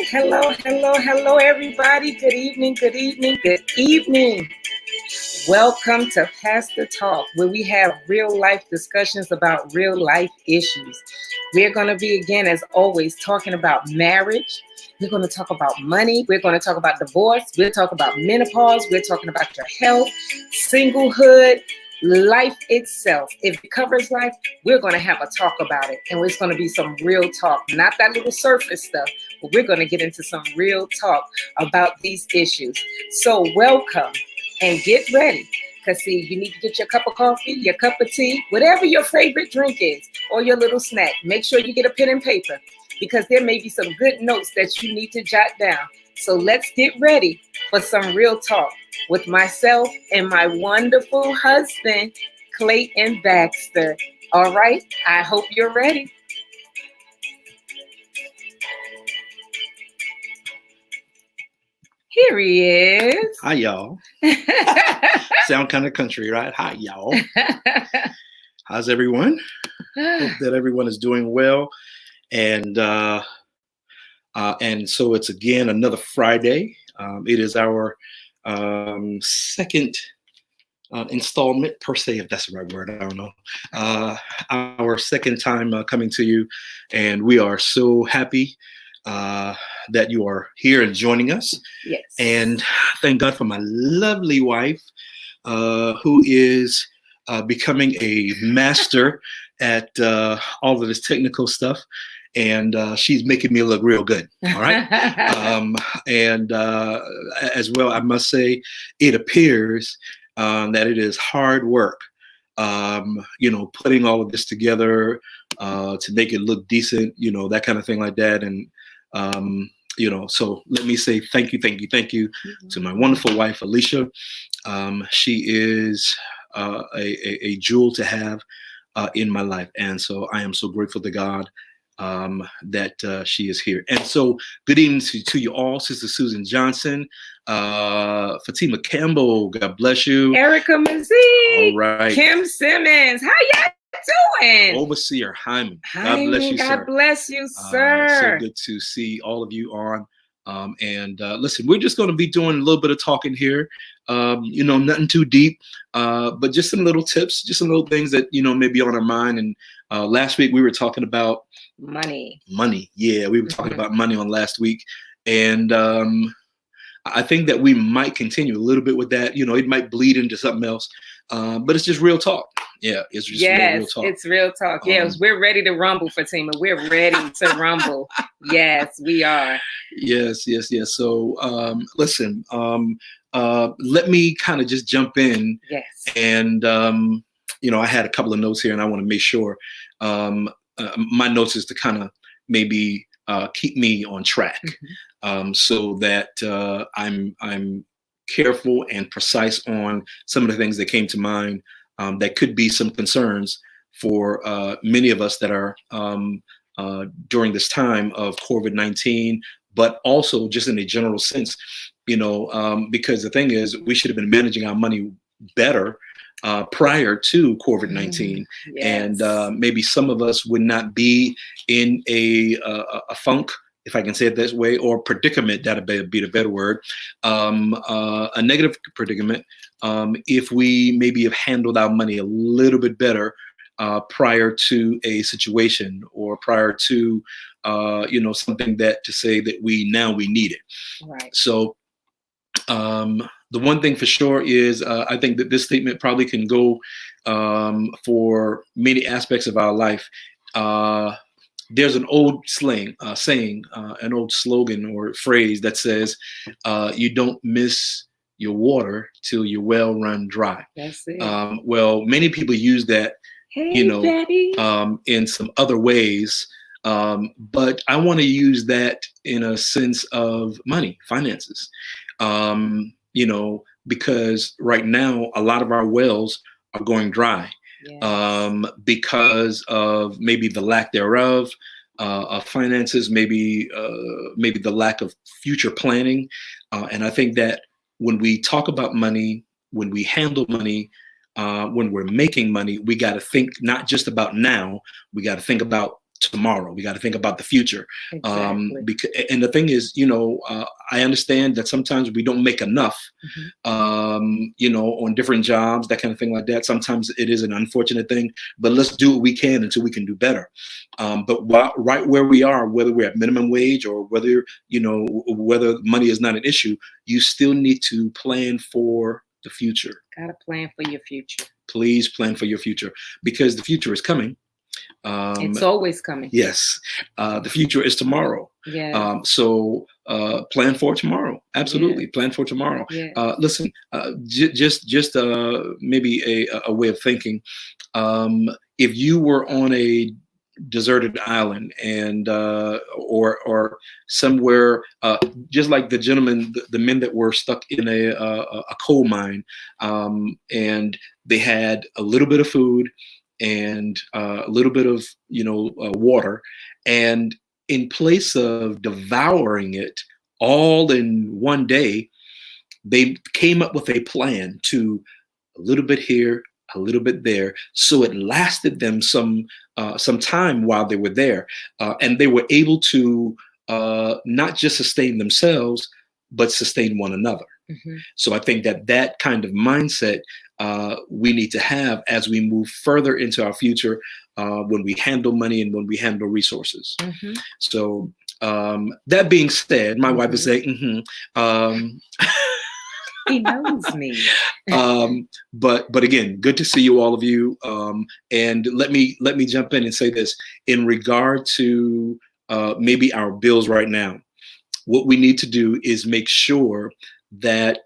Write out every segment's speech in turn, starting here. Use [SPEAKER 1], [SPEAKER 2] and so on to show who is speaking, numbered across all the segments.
[SPEAKER 1] Hello, everybody. Good evening, good evening, good evening. Welcome to Pastor Talk, where we have real life discussions about real life issues. We're going to be, again, as always, talking about marriage. We're going to talk about money. We're going to talk about divorce. We'll talk about menopause. We're talking about your health, singlehood, life itself. If it covers life, we're going to have a talk about it. And it's going to be some real talk, not that little surface stuff, but we're going to get into some real talk about these issues. So welcome and get ready. Because see, you need to get your cup of coffee, your cup of tea, whatever your favorite drink is, or your little snack. Make sure you get a pen and paper, because there may be some good notes that you need to jot down. So let's get ready for some real talk with myself and my wonderful husband, Clayton Baxter. All right, I hope you're ready. Here he is.
[SPEAKER 2] Hi, y'all. Sound kind of country, right? Hi, y'all. How's everyone? Hope that everyone is doing well. And so it's again another Friday. It is our second installment, per se, if that's the right word. I don't know. Our second time coming to you, and we are so happy that you are here and joining us.
[SPEAKER 1] Yes.
[SPEAKER 2] And thank God for my lovely wife, who is becoming a master at all of this technical stuff. And she's making me look real good. All right. As well, I must say, it appears that it is hard work, putting all of this together to make it look decent, that kind of thing like that. And, so let me say thank you to my wonderful wife, Alicia. She is a jewel to have in my life. And so I am so grateful to God that she is here. And so good evening to you all. Sister Susan Johnson, Fatima Campbell, God bless you.
[SPEAKER 1] Erica Mazee.
[SPEAKER 2] All right.
[SPEAKER 1] Kim Simmons, how y'all doing?
[SPEAKER 2] Overseer Hyman,
[SPEAKER 1] God bless you,
[SPEAKER 2] sir.
[SPEAKER 1] God bless you, sir.
[SPEAKER 2] So good to see all of you on. Listen, we're just going to be doing a little bit of talking here. Nothing too deep, but just some little tips, just some little things that, may be on our mind. And last week we were talking about
[SPEAKER 1] money.
[SPEAKER 2] Yeah, we were talking about money on last week. And I think that we might continue a little bit with that. It might bleed into something else, but it's just real talk. Yeah, it's just real talk.
[SPEAKER 1] It's real talk. Yes, we're ready to rumble, Fatima. We're ready to rumble. Yes, we are.
[SPEAKER 2] Yes. So listen, let me kind of just jump in.
[SPEAKER 1] Yes.
[SPEAKER 2] And, I had a couple of notes here, and I want to make sure my notes is to kind of maybe keep me on track, so that I'm careful and precise on some of the things that came to mind that could be some concerns for many of us that are during this time of COVID-19, but also just in a general sense, because the thing is, we should have been managing our money better prior to COVID-19.
[SPEAKER 1] Yes.
[SPEAKER 2] And maybe some of us would not be in a funk, if I can say it this way, or predicament, that'd be the better word, a negative predicament, if we maybe have handled our money a little bit better prior to a situation, or prior to something that to say that we need it.
[SPEAKER 1] Right.
[SPEAKER 2] So the one thing for sure is I think that this statement probably can go for many aspects of our life. There's an old saying, an old slogan or phrase that says, you don't miss your water till your well run dry.
[SPEAKER 1] That's it.
[SPEAKER 2] Well, many people use that,
[SPEAKER 1] Betty.
[SPEAKER 2] In some other ways. But I want to use that in a sense of money, finances, because right now, a lot of our wells are going dry. Yes. Because of maybe the lack thereof of finances, maybe the lack of future planning. And I think that when we talk about money, when we handle money, when we're making money, we got to think not just about now, we got to think about tomorrow. We got to think about the future.
[SPEAKER 1] Exactly.
[SPEAKER 2] Because, and the thing is, I understand that sometimes we don't make enough, on different jobs, that kind of thing like that. Sometimes it is an unfortunate thing, but let's do what we can until we can do better. But right where we are, whether we're at minimum wage or whether money is not an issue, you still need to plan for the future.
[SPEAKER 1] Got to plan for your future.
[SPEAKER 2] Please plan for your future, because the future is coming.
[SPEAKER 1] It's always coming.
[SPEAKER 2] Yes. The future is tomorrow.
[SPEAKER 1] Yeah.
[SPEAKER 2] So plan for tomorrow. Absolutely. Plan for tomorrow.
[SPEAKER 1] Yeah.
[SPEAKER 2] Listen, just maybe a way of thinking. If you were on a deserted island and or somewhere, just like the gentlemen, the men that were stuck in a coal mine, and they had a little bit of food and a little bit of water, and in place of devouring it all in one day, they came up with a plan to a little bit here, a little bit there, so it lasted them some time while they were there, and they were able to not just sustain themselves, but sustain one another. So I think that kind of mindset we need to have as we move further into our future, when we handle money and when we handle resources. So that being said, my wife is saying,
[SPEAKER 1] he knows me.
[SPEAKER 2] But again, good to see you, all of you. And let me jump in and say this in regard to maybe our bills right now. What we need to do is make sure that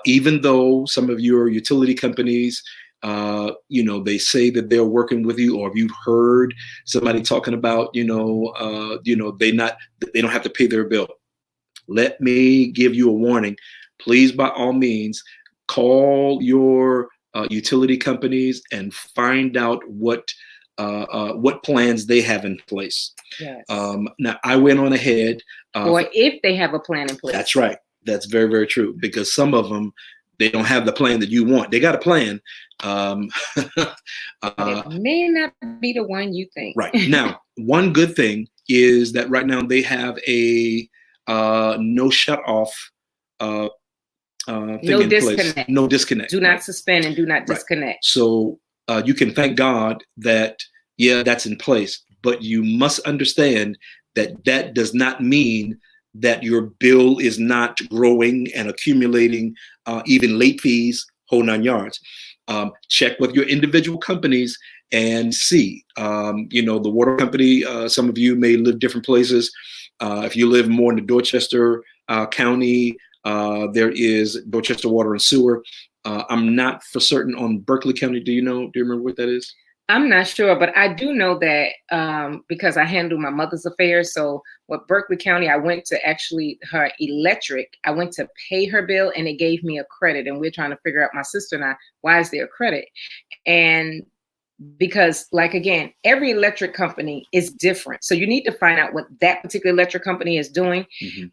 [SPEAKER 2] even though some of your utility companies, they say that they're working with you, or if you've heard somebody talking about, they don't have to pay their bill. Let me give you a warning. Please, by all means, call your utility companies and find out what plans they have in place.
[SPEAKER 1] Yes.
[SPEAKER 2] Now, I went on ahead.
[SPEAKER 1] Or if they have a plan in place.
[SPEAKER 2] That's right. That's very, very true. Because some of them, they don't have the plan that you want. They got a plan.
[SPEAKER 1] It may not be the one you think.
[SPEAKER 2] Right. Now, one good thing is that right now they have a no shut off thing
[SPEAKER 1] no
[SPEAKER 2] in
[SPEAKER 1] disconnect.
[SPEAKER 2] place. No disconnect.
[SPEAKER 1] Do not suspend and do not disconnect.
[SPEAKER 2] Right. So you can thank God that, that's in place. But you must understand that that does not mean that your bill is not growing and accumulating, even late fees, whole 9 yards. Check with your individual companies and see, the water company, some of you may live different places. If you live more in the Dorchester County, there is Dorchester Water and Sewer. I'm not for certain on Berkeley County. Do you remember what that is?
[SPEAKER 1] I'm not sure, but I do know that because I handle my mother's affairs. So with Berkeley County, I went to actually her electric. I went to pay her bill and it gave me a credit. And we're trying to figure out, my sister and I, why is there a credit? And because, like, again, every electric company is different. So you need to find out what that particular electric company is doing,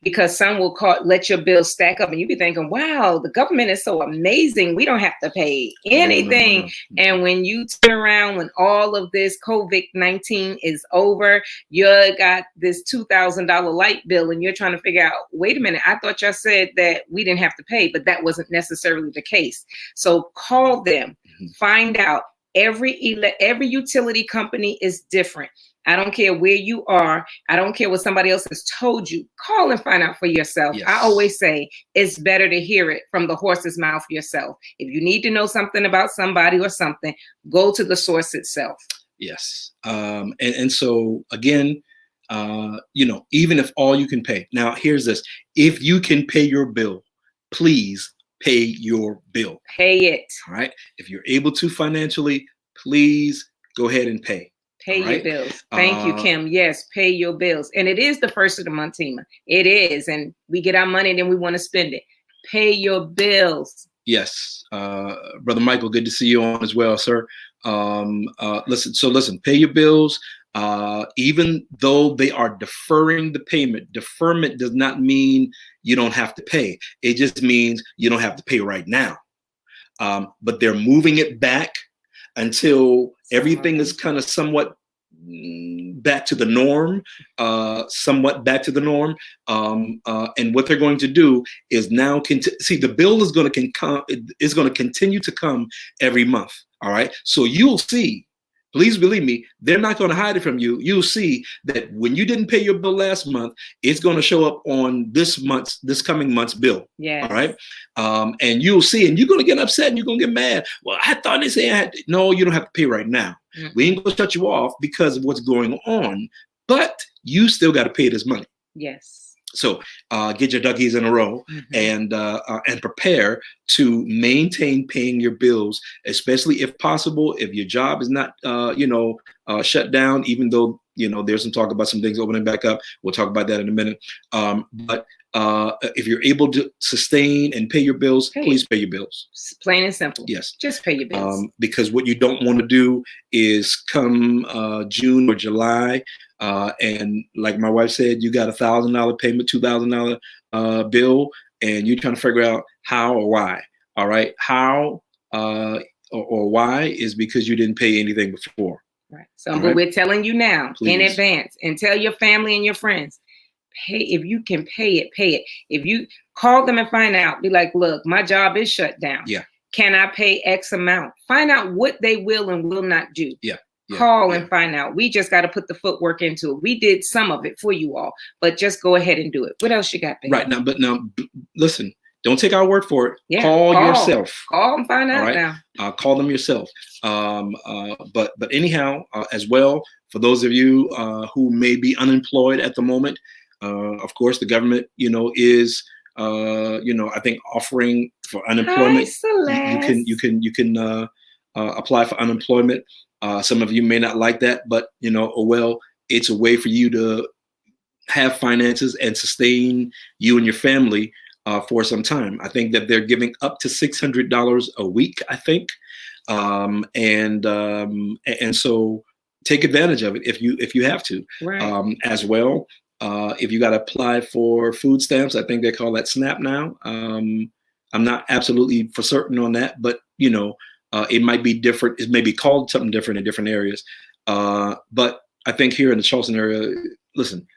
[SPEAKER 1] because some will let your bill stack up and you be thinking, wow, the government is so amazing. We don't have to pay anything. No. And when you turn around, when all of this COVID-19 is over, you got this $2,000 light bill and you're trying to figure out, wait a minute, I thought y'all said that we didn't have to pay, but that wasn't necessarily the case. So call them, find out. Every utility company is different. I don't care where you are. I don't care what somebody else has told you. Call and find out for yourself. Yes. I always say it's better to hear it from the horse's mouth yourself. If you need to know something about somebody or something, go to the source itself.
[SPEAKER 2] Yes. And so again, even if all you can pay. Now, here's this. If you can pay your bill, please pay your bill.
[SPEAKER 1] Pay it.
[SPEAKER 2] All right. If you're able to financially, please go ahead and pay.
[SPEAKER 1] Pay your bills. Thank you, Kim. Yes, pay your bills. And it is the first of the month, Tima. It is. And we get our money and then we want to spend it. Pay your bills.
[SPEAKER 2] Yes. Brother Michael, good to see you on as well, sir. Listen, pay your bills. Even though they are deferring the payment, deferment does not mean you don't have to pay. It just means you don't have to pay right now. But they're moving it back until everything is kind of somewhat back to the norm, somewhat back to the norm. And what they're going to do is now see the bill is going to continue to come every month. All right. So you'll see. Please believe me, they're not going to hide it from you. You'll see that when you didn't pay your bill last month, it's going to show up on this coming month's bill.
[SPEAKER 1] Yeah.
[SPEAKER 2] All right. And you'll see, and you're going to get upset and you're going to get mad. Well, I thought they said no, you don't have to pay right now. Mm-hmm. We ain't going to shut you off because of what's going on, but you still got to pay this money.
[SPEAKER 1] Yes.
[SPEAKER 2] So get your duckies in a row, mm-hmm. and prepare to maintain paying your bills, especially if possible. If your job is not, shut down, even though, there's some talk about some things opening back up. We'll talk about that in a minute. But if you're able to sustain and pay your bills, please pay your bills.
[SPEAKER 1] Plain and simple.
[SPEAKER 2] Yes.
[SPEAKER 1] Just pay your bills.
[SPEAKER 2] Because what you don't want to do is come June or July, and like my wife said, you got $1,000 payment, $2,000 bill, and you're trying to figure out how or why. All right. How or why is because you didn't pay anything before.
[SPEAKER 1] Right. So we're telling you now in advance, and tell your family and your friends, pay. If you can pay it, pay it. If you call them and find out, be like, look, my job is shut down.
[SPEAKER 2] Yeah.
[SPEAKER 1] Can I pay X amount? Find out what they will and will not do.
[SPEAKER 2] Yeah.
[SPEAKER 1] Call and find out. We just got to put the footwork into it. We did some of it for you all, but just go ahead and do it. What else you got, baby?
[SPEAKER 2] Right now, listen, don't take our word for it.
[SPEAKER 1] Yeah,
[SPEAKER 2] call yourself.
[SPEAKER 1] Call and find out
[SPEAKER 2] now. Call them yourself. But anyhow, as well, for those of you who may be unemployed at the moment, of course, the government, is I think offering for unemployment.
[SPEAKER 1] Hi,
[SPEAKER 2] you can apply for unemployment. Some of you may not like that, but it's a way for you to have finances and sustain you and your family for some time. I think that they're giving up to $600 a week, I think. And so take advantage of it if you have to.
[SPEAKER 1] Right.
[SPEAKER 2] As well. If you got to apply for food stamps, I think they call that SNAP now. I'm not absolutely for certain on that, but it might be different. It may be called something different in different areas. But I think here in the Charleston area, listen.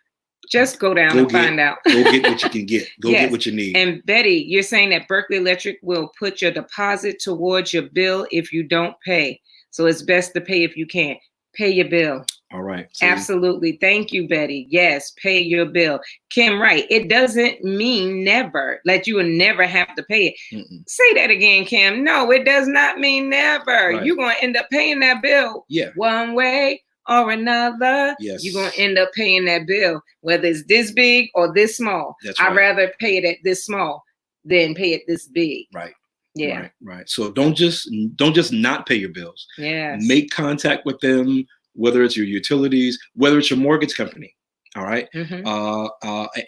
[SPEAKER 1] Just go down and find out.
[SPEAKER 2] Go get what you can get. Go get what you need.
[SPEAKER 1] And Betty, you're saying that Berkeley Electric will put your deposit towards your bill if you don't pay. So it's best to pay if you can. Pay your bill.
[SPEAKER 2] All right.
[SPEAKER 1] Absolutely. Thank you, Betty. Yes, pay your bill. Kim, right. It doesn't mean never, that you will never have to pay it. Mm-mm. Say that again, Kim. No, it does not mean never. Right. You're going to end up paying that bill one way or another.
[SPEAKER 2] Yes.
[SPEAKER 1] You're going to end up paying that bill, whether it's this big or this small.
[SPEAKER 2] That's right.
[SPEAKER 1] I'd rather pay it at this small than pay it this big.
[SPEAKER 2] Right.
[SPEAKER 1] Yeah.
[SPEAKER 2] Right. So don't just not pay your bills.
[SPEAKER 1] Yes.
[SPEAKER 2] Make contact with them, whether it's your utilities, whether it's your mortgage company. All right. Mm-hmm.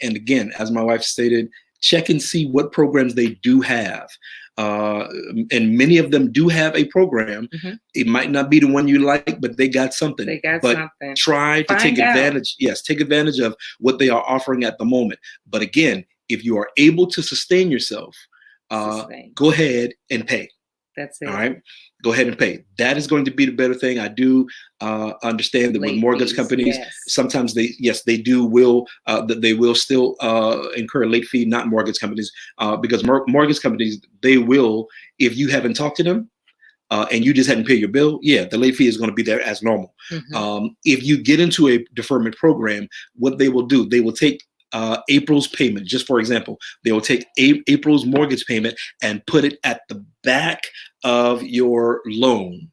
[SPEAKER 2] And again, as my wife stated, check and see what programs they do have. And many of them do have a program. Mm-hmm. It might not be the one you like, but they got something. Try to take advantage. Yes, take advantage of what they are offering at the moment. But again, if you are able to sustain yourself, go ahead and pay.
[SPEAKER 1] That's it.
[SPEAKER 2] All right. Go ahead and pay. That is going to be the better thing. I do understand that with mortgage companies, sometimes they will still incur a late fee, not mortgage companies, because mortgage companies, they will, if you haven't talked to them and you just hadn't paid your bill, the late fee is going to be there as normal. Mm-hmm. If you get into a deferment program, what they will do, they will take April's payment, just for example, they will take April's mortgage payment and put it at the back of your loan.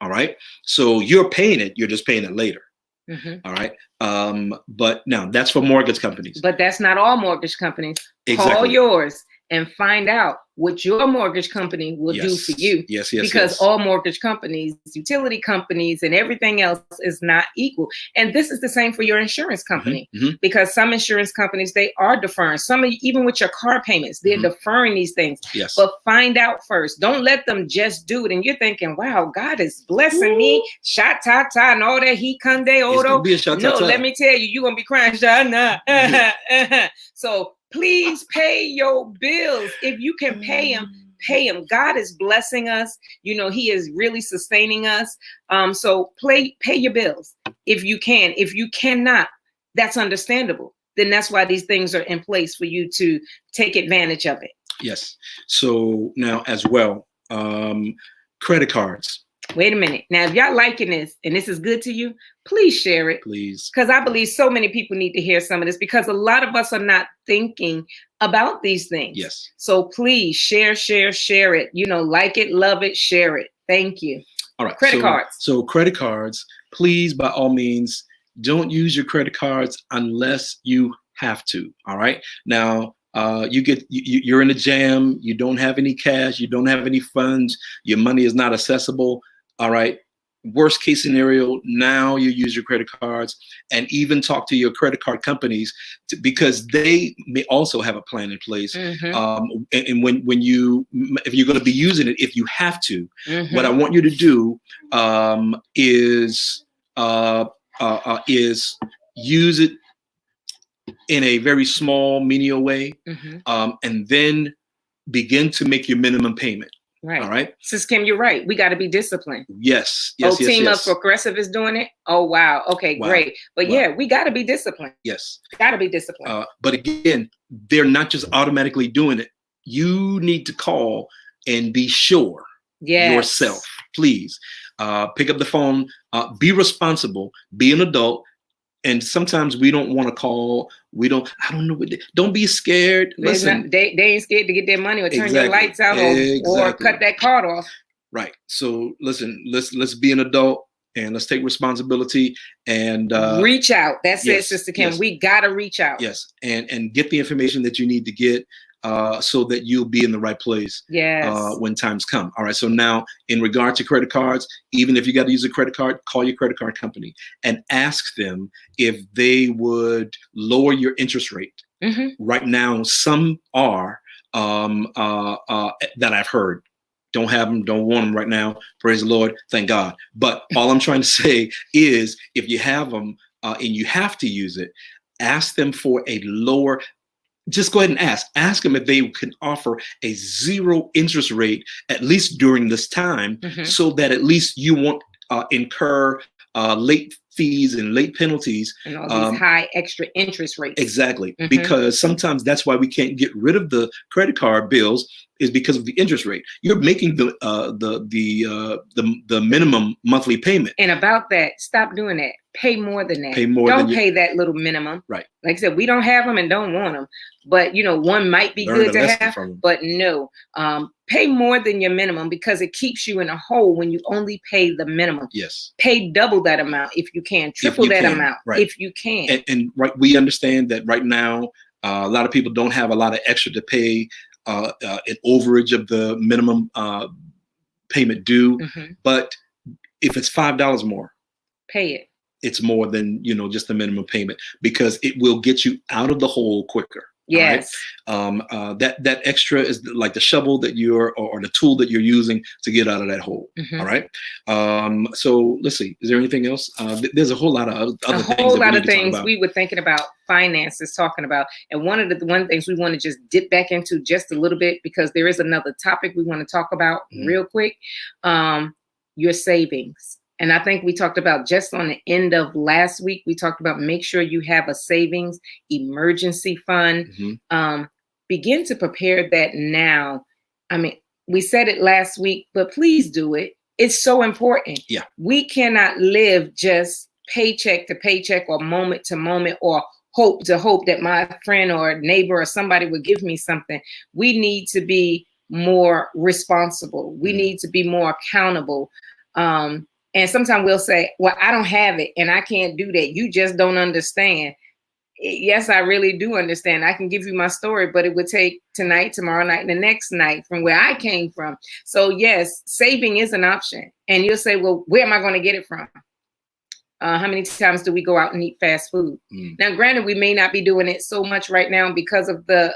[SPEAKER 2] All right. So you're paying it. You're just paying it later. Mm-hmm. All right. But now that's for mortgage companies.
[SPEAKER 1] But that's not all mortgage companies.
[SPEAKER 2] Exactly.
[SPEAKER 1] Call yours and find out what your mortgage company will do for you.
[SPEAKER 2] Yes.
[SPEAKER 1] Because all mortgage companies, utility companies, and everything else is not equal. And this is the same for your insurance company, mm-hmm. because some insurance companies, they are deferring. Some, even with your car payments, they're mm-hmm. deferring these things.
[SPEAKER 2] Yes.
[SPEAKER 1] But find out first. Don't let them just do it. And you're thinking, wow, God is blessing me. Sha-ta-ta and all that. He kande odo. No, let me tell you, you're going to be crying. Sha-na. So please pay your bills. If you can pay them, pay them. God is blessing us. He is really sustaining us. So pay your bills. if you can. If you cannot, that's understandable. Then that's why these things are in place for you to take advantage of it.
[SPEAKER 2] Yes. So now as well, credit cards.
[SPEAKER 1] Wait a minute. Now, if y'all liking this and this is good to you, please share it.
[SPEAKER 2] Please.
[SPEAKER 1] Because I believe so many people need to hear some of this, because a lot of us are not thinking about these things.
[SPEAKER 2] Yes.
[SPEAKER 1] So please share it. You know, like it, love it, share it. Thank you.
[SPEAKER 2] All right.
[SPEAKER 1] Credit cards.
[SPEAKER 2] So credit cards, please, by all means, don't use your credit cards unless you have to. All right. Now, you're in a jam. You don't have any cash. You don't have any funds. Your money is not accessible. All right. Worst case scenario, now you use your credit cards, and even talk to your credit card companies because they may also have a plan in place.
[SPEAKER 1] Mm-hmm.
[SPEAKER 2] And if you're going to be using it, if you have to,
[SPEAKER 1] Mm-hmm.
[SPEAKER 2] what I want you to do is use it in a very small, menial way,
[SPEAKER 1] Mm-hmm.
[SPEAKER 2] and then begin to make your minimum payment.
[SPEAKER 1] Right.
[SPEAKER 2] All right.
[SPEAKER 1] Sis Kim, you're right. We got to be disciplined.
[SPEAKER 2] Yes.
[SPEAKER 1] Team Up Progressive is doing it. Oh, wow. Okay,
[SPEAKER 2] Wow.
[SPEAKER 1] great. But
[SPEAKER 2] Wow.
[SPEAKER 1] yeah, we got to be disciplined.
[SPEAKER 2] Yes.
[SPEAKER 1] Got to be disciplined.
[SPEAKER 2] But again, they're not just automatically doing it. You need to call and be sure yourself. Please pick up the phone. Be responsible. Be an adult. And sometimes we don't want to call. I don't know. Don't be scared. Listen,
[SPEAKER 1] they ain't scared to get their money or turn your lights out or cut that card off.
[SPEAKER 2] Right. So listen, let's be an adult and let's take responsibility and
[SPEAKER 1] reach out. That's
[SPEAKER 2] yes,
[SPEAKER 1] it, Sister Kim.
[SPEAKER 2] Yes.
[SPEAKER 1] We gotta reach out.
[SPEAKER 2] Yes, and get the information that you need to get so that you'll be in the right place when times come. All right. So now, in regard to credit cards, even if you got to use a credit card, call your credit card company and ask them if they would lower your interest rate.
[SPEAKER 1] Mm-hmm.
[SPEAKER 2] Right now, some are that I've heard. Don't have them, don't want them right now. Praise the Lord, thank God. But all I'm trying to say is, if you have them and you have to use it, ask them for a lower. Just go ahead and ask them if they can offer a 0 interest rate, at least during this time, so that at least you won't incur late fees and late penalties.
[SPEAKER 1] And all these high extra interest rates.
[SPEAKER 2] Exactly. Because sometimes that's why we can't get rid of the credit card bills, is because of the interest rate. You're making the minimum monthly payment.
[SPEAKER 1] And about that, stop doing that. Pay more than that.
[SPEAKER 2] Don't
[SPEAKER 1] pay that little minimum.
[SPEAKER 2] Right.
[SPEAKER 1] Like I said, we don't have them and don't want them. But, one might be good to have, but no. Pay more than your minimum, because it keeps you in a hole when you only pay the minimum.
[SPEAKER 2] Yes.
[SPEAKER 1] Pay double that amount if you can. Triple that amount if you can.
[SPEAKER 2] And right, we understand that right now, a lot of people don't have a lot of extra to pay an overage of the minimum payment due. But if it's $5 more,
[SPEAKER 1] pay it.
[SPEAKER 2] It's more than just the minimum payment, because it will get you out of the hole quicker.
[SPEAKER 1] Yes.
[SPEAKER 2] Right? That extra is like the shovel that or the tool that you're using to get out of that hole. All right. So let's see. Is there anything else? There's a whole lot of other things. A whole lot of things
[SPEAKER 1] we were thinking about finances, talking about, and one of the things we want to just dip back into just a little bit, because there is another topic we want to talk about real quick. Your savings. And I think we talked about, just on the end of last week, we talked about make sure you have a savings emergency fund. Begin to prepare that now. I mean, we said it last week, but please do it. It's so important.
[SPEAKER 2] Yeah.
[SPEAKER 1] We cannot live just paycheck to paycheck or moment to moment or hope to hope that my friend or neighbor or somebody would give me something. We need to be more responsible. We need to be more accountable. And sometimes we'll say, well, I don't have it and I can't do that. You just don't understand. Yes, I really do understand. I can give you my story, but it would take tonight, tomorrow night, and the next night from where I came from. So yes, saving is an option. And you'll say, well, where am I going to get it from? How many times do we go out and eat fast food? Now, granted, we may not be doing it so much right now because of the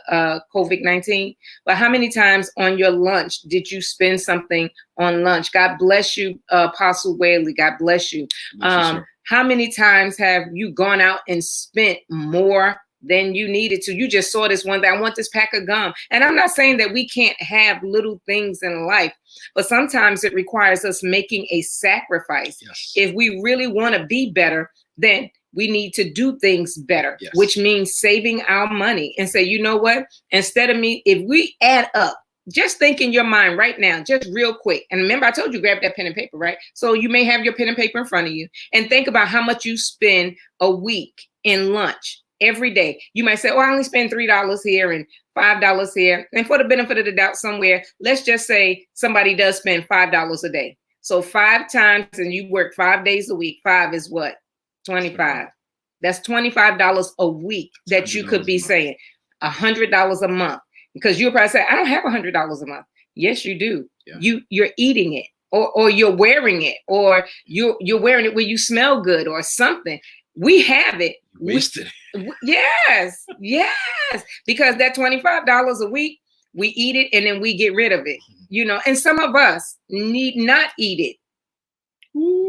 [SPEAKER 1] COVID-19, but how many times on your lunch did you spend something on lunch? God bless you, Apostle Whaley. God bless you. How many times have you gone out and spent more than you needed to. You just saw this one day, I want this pack of gum. And I'm not saying that we can't have little things in life, but sometimes it requires us making a sacrifice.
[SPEAKER 2] Yes.
[SPEAKER 1] If we really want to be better, then we need to do things better,
[SPEAKER 2] Yes.
[SPEAKER 1] which means saving our money and say, you know what, instead of me, if we add up, just think in your mind right now, just real quick. And remember, I told you, grab that pen and paper, right? So you may have your pen and paper in front of you and think about how much you spend a week in lunch every day. You might say, oh, I only spend $3 here and $5 here. And for the benefit of the doubt somewhere, let's just say somebody does spend $5 a day. So 5 times, and you work 5 days a week. 5 is what? 25. That's $25 a week that you could be saying. $100 a month. Because you'll probably say, I don't have $100 a month. Yes, you do. Yeah. You're eating it, or you're wearing it, or you're wearing it where you smell good or something. We have it.
[SPEAKER 2] Wasted.
[SPEAKER 1] Yes. Because that $25 a week, we eat it and then we get rid of it. You know, and some of us need not eat it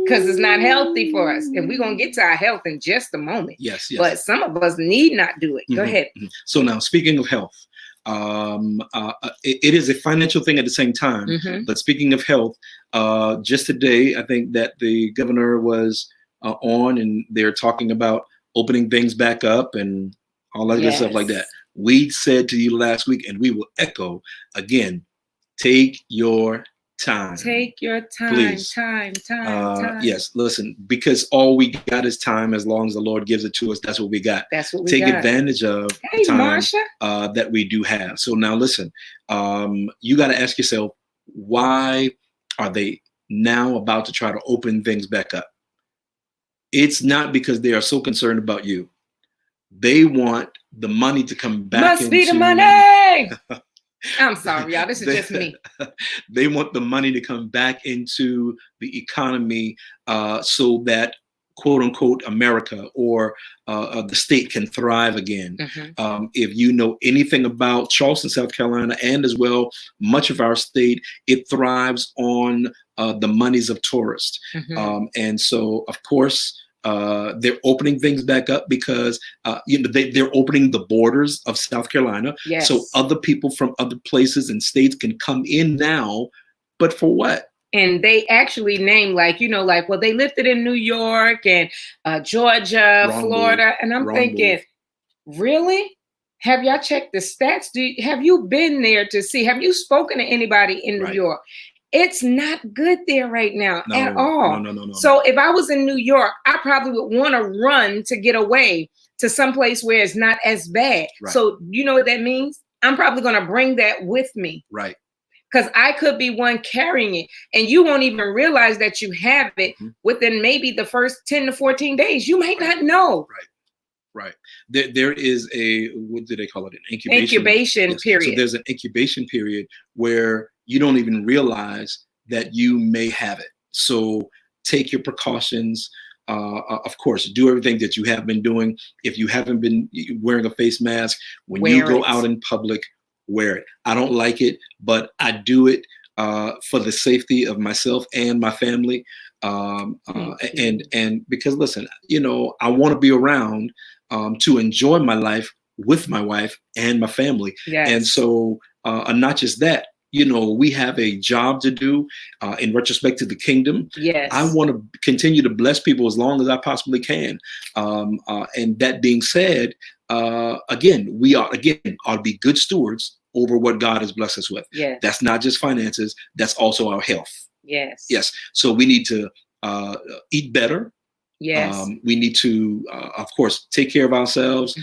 [SPEAKER 1] because it's not healthy for us. And we're going to get to our health in just a moment.
[SPEAKER 2] Yes.
[SPEAKER 1] But some of us need not do it. Go ahead.
[SPEAKER 2] So now, speaking of health, it is a financial thing at the same time. But speaking of health, just today, I think that the governor was on, and they're talking about opening things back up and all that good stuff like that. We said to you last week, and we will echo again, take your time.
[SPEAKER 1] Take your time.
[SPEAKER 2] Please.
[SPEAKER 1] Time.
[SPEAKER 2] Yes, listen, because all we got is time. As long as the Lord gives it to us, that's what we got.
[SPEAKER 1] That's what we
[SPEAKER 2] Take
[SPEAKER 1] got.
[SPEAKER 2] advantage of the time that we do have. So now listen, you got to ask yourself, why are they now about to try to open things back up? It's not because they are so concerned about you. They want the money to come back.
[SPEAKER 1] Must be the money. I'm sorry, y'all. This is just me.
[SPEAKER 2] They want the money to come back into the economy so that, quote unquote, America or the state can thrive again. If you know anything about Charleston, South Carolina, and as well, much of our state, it thrives on the monies of tourists. And so, of course, they're opening things back up because they're opening the borders of South Carolina. So other people from other places and states can come in now. But for what?
[SPEAKER 1] And they actually name well, they lifted in New York and Georgia, Florida. And I'm thinking, really? Have y'all checked the stats? Have you been there to see? Have you spoken to anybody in New York? It's not good there right now at all. No. So if I was in New York, I probably would want to run to get away to someplace where it's not as bad. So you know what that means? I'm probably going to bring that with me. Because I could be one carrying it, and you won't even realize that you have it within maybe the first 10 to 14 days. You might not know.
[SPEAKER 2] There is a, what do they call it? An
[SPEAKER 1] incubation period.
[SPEAKER 2] So there's an incubation period where you don't even realize that you may have it. So take your precautions. Of course, do everything that you have been doing. If you haven't been wearing a face mask, when you go out in public, wear it. I don't like it, but I do it for the safety of myself and my family. And because, listen, I want to be around to enjoy my life with my wife and my family. And so, not just that, we have a job to do in retrospect to the kingdom. I want to continue to bless people as long as I possibly can. And that being said, again, we ought to be good stewards over what God has blessed us with. That's not just finances. That's also our health. Yes. So we need to eat better. We need to, of course, take care of ourselves,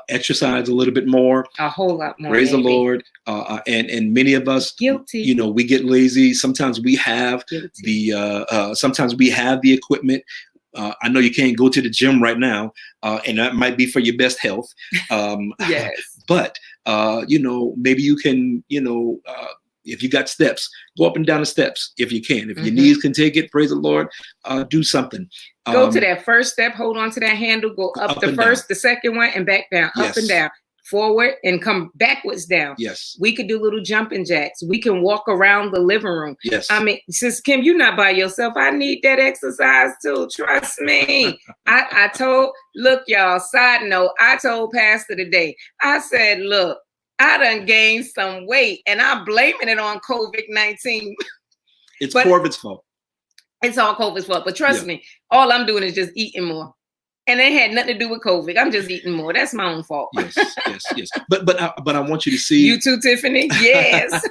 [SPEAKER 2] exercise a little bit more,
[SPEAKER 1] a whole lot more.
[SPEAKER 2] Praise the Lord. And many of us,
[SPEAKER 1] guilty.
[SPEAKER 2] We get lazy. Sometimes we have sometimes we have the equipment. I know you can't go to the gym right now, and that might be for your best health. But maybe you can, if you got steps, go up and down the steps if you can. If your knees can take it, praise the Lord, do something.
[SPEAKER 1] Go to that first step, hold on to that handle, go up the first, the second one, and back down, up and down. forward and come backwards down.
[SPEAKER 2] Yes.
[SPEAKER 1] We could do little jumping jacks. We can walk around the living room.
[SPEAKER 2] Yes.
[SPEAKER 1] I mean, Sis Kim, you're not by yourself. I need that exercise too. Trust me. Look, y'all, side note, I told Pastor today, I said, look, I done gained some weight and I'm blaming it on COVID-19.
[SPEAKER 2] It's COVID's fault.
[SPEAKER 1] It's all COVID's fault. But trust me, all I'm doing is just eating more. And it had nothing to do with COVID. I'm just eating more. That's my own fault.
[SPEAKER 2] Yes. But I want you to see.
[SPEAKER 1] You too, Tiffany? Yes.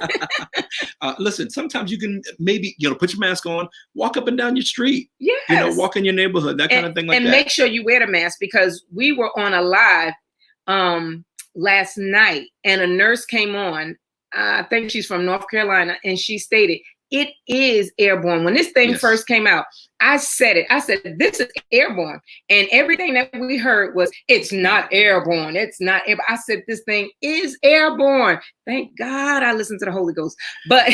[SPEAKER 2] Listen, sometimes you can maybe, put your mask on, walk up and down your street.
[SPEAKER 1] Yes.
[SPEAKER 2] Walk in your neighborhood, that kind of thing like that.
[SPEAKER 1] And make sure you wear the mask, because we were on a live last night and a nurse came on. I think she's from North Carolina, and she stated, it is airborne. When this thing first came out, I said, this is airborne. And everything that we heard was, it's not airborne. It's not airborne. I said, this thing is airborne. Thank God I listened to the Holy Ghost. But,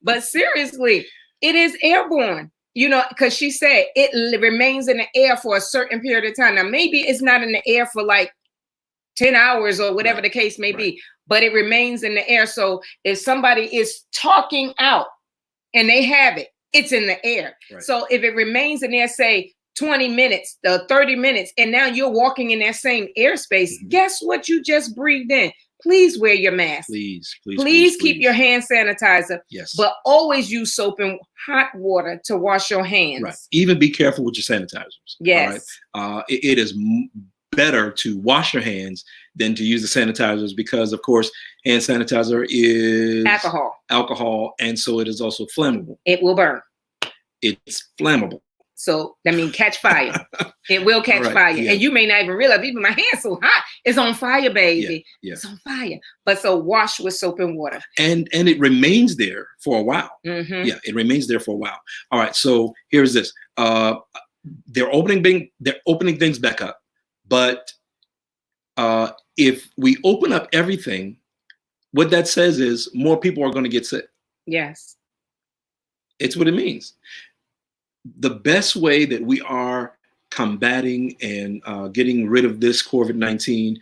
[SPEAKER 1] but seriously, it is airborne. Because she said it remains in the air for a certain period of time. Now, maybe it's not in the air for like 10 hours or whatever the case may be, but it remains in the air. So if somebody is talking out and they have it, it's in the air. Right. So if it remains in there, say 20 minutes, 30 minutes, and now you're walking in that same airspace, guess what you just breathed in? Please wear your mask. Please keep your hand sanitizer.
[SPEAKER 2] Yes.
[SPEAKER 1] But always use soap and hot water to wash your hands.
[SPEAKER 2] Right. Even be careful with your sanitizers.
[SPEAKER 1] Yes.
[SPEAKER 2] All right? It is better to wash your hands than to use the sanitizers, because of course hand sanitizer is alcohol, and so it is also flammable.
[SPEAKER 1] It will burn.
[SPEAKER 2] It's flammable,
[SPEAKER 1] so catch fire. It will catch fire. And you may not even realize, even my hand's so hot, it's on fire, baby. It's on fire. But so wash with soap and water, and
[SPEAKER 2] it remains there for a while. It remains there for a while. All right, so here's this. They're opening things back up. But if we open up everything, what that says is more people are going to get sick.
[SPEAKER 1] Yes.
[SPEAKER 2] It's what it means. The best way that we are combating and getting rid of this COVID-19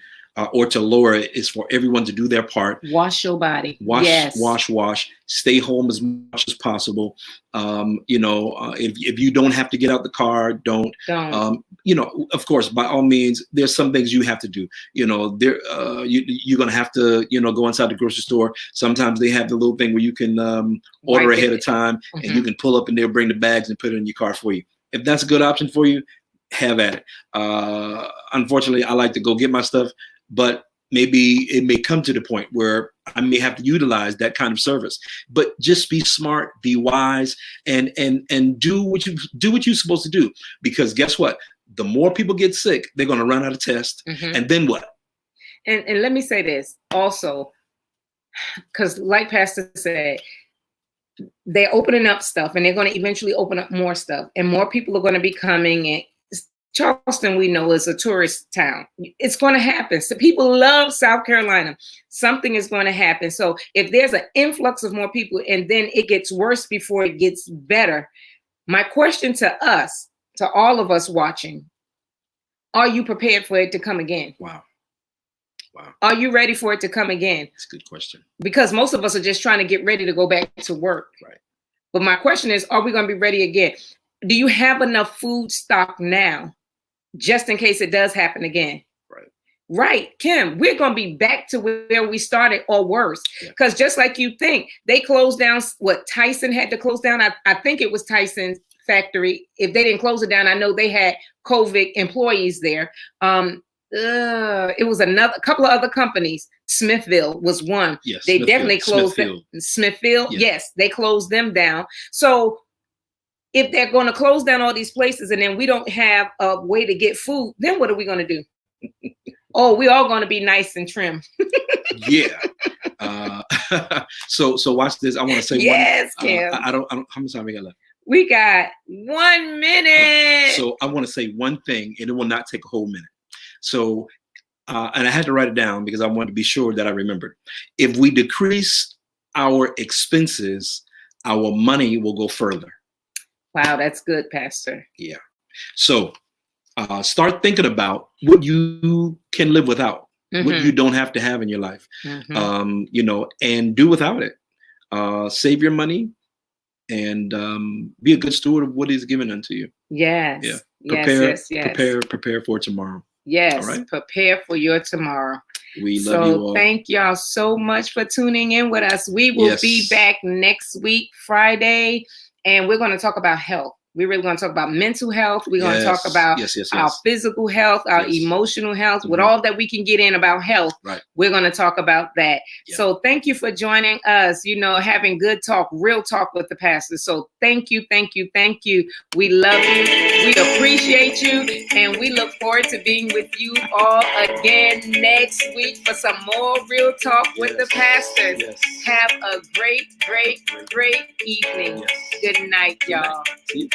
[SPEAKER 2] or to lower it is for everyone to do their part.
[SPEAKER 1] Wash your body.
[SPEAKER 2] Wash. Stay home as much as possible. If you don't have to get out the car, don't. Of course, by all means, there's some things you have to do. You're going to have to, go inside the grocery store. Sometimes they have the little thing where you can order ahead of time and you can pull up and they'll bring the bags and put it in your car for you. If that's a good option for you, have at it. Unfortunately, I like to go get my stuff, but maybe it may come to the point where I may have to utilize that kind of service. But just be smart, be wise, and do what you're supposed to do. Because guess what? The more people get sick, they're going to run out of tests, and then what?
[SPEAKER 1] And let me say this also, because like Pastor said, they're opening up stuff, and they're going to eventually open up more stuff, and more people are going to be coming. And Charleston, we know, is a tourist town. It's going to happen. So people love South Carolina. Something is going to happen. So if there's an influx of more people and then it gets worse before it gets better, my question to us, to all of us watching, are you prepared for it to come again?
[SPEAKER 2] Wow.
[SPEAKER 1] Are you ready for it to come again?
[SPEAKER 2] That's a good question. Because
[SPEAKER 1] most of us are just trying to get ready to go back to work.
[SPEAKER 2] Right.
[SPEAKER 1] But my question is, are we going to be ready again? Do you have enough food stock now, just in case it does happen again? Right, Kim, we're going to be back to where we started or worse. Because just like you think, they closed down, Tyson had to close down. I think it was Tyson's factory. If they didn't close it down, I know they had COVID employees there. It was a couple of other companies. Smithville was one.
[SPEAKER 2] Yes,
[SPEAKER 1] they definitely closed them. Smithfield, yes, they closed them down. So if they're going to close down all these places and then we don't have a way to get food, then what are we going to do? Oh, we all going to be nice and trim.
[SPEAKER 2] So watch this. I want to say
[SPEAKER 1] Kim.
[SPEAKER 2] I don't. How much time we got left?
[SPEAKER 1] We got 1 minute.
[SPEAKER 2] So I want to say one thing, and it will not take a whole minute. So, and I had to write it down because I wanted to be sure that I remembered. If we decrease our expenses, our money will go further.
[SPEAKER 1] Wow, that's good, Pastor.
[SPEAKER 2] Yeah. So start thinking about what you can live without. what you don't have to have in your life, you know, and do without it. Save your money and be a good steward of what he's given unto you.
[SPEAKER 1] Yes.
[SPEAKER 2] Yeah.
[SPEAKER 1] Yes.
[SPEAKER 2] Prepare for tomorrow.
[SPEAKER 1] Yes.
[SPEAKER 2] All right?
[SPEAKER 1] Prepare for your tomorrow.
[SPEAKER 2] We love you all.
[SPEAKER 1] Thank y'all so much for tuning in with us. We will be back next week, Friday, and we're going to talk about health. We're really going to talk about mental health. We're going to talk about our physical health, our emotional health, with all that we can get in about health.
[SPEAKER 2] Right.
[SPEAKER 1] We're going to talk about that.
[SPEAKER 2] Yeah.
[SPEAKER 1] So thank you for joining us, you know, having good talk, real talk with the pastor. So thank you. We love you. We appreciate you. And we look forward to being with you all again next week for some more real talk with the pastors.
[SPEAKER 2] Yes.
[SPEAKER 1] Have a great evening.
[SPEAKER 2] Yes.
[SPEAKER 1] Good night, y'all.
[SPEAKER 2] See you.